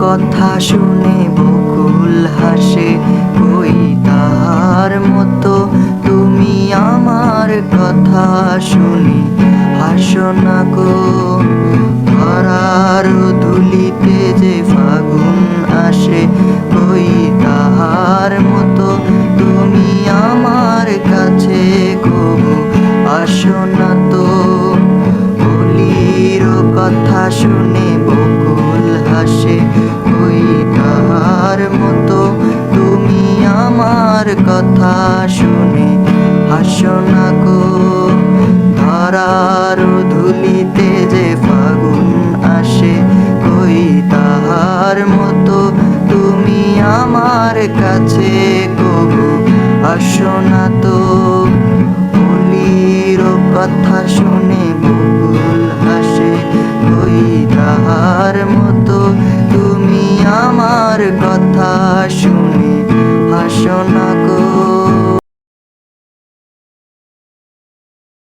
কথা শুনে বকুল হাসে, কই তার মতো তুমি আমার কথা শুনে হাসো না গো। ধরার ধুলিতে যে ফাগুন আসে, কই তাহার মতো তুমি আমার কাছে কবু আসো না তো। কলির কথা শুনে বকুল হাসে, কই তাহার মতো তুমি আমার কথা শুনে হাসো না গো। ধরার ধুলিতে যে ফাগুন আসে, কই তাহার মতো তুমি আমার কাছে কবু আসো না তো। কলির কথা শুনে বকুল হাসে, কই তাহার মতো তুমি আমার কথা শুনে হাসো না গো।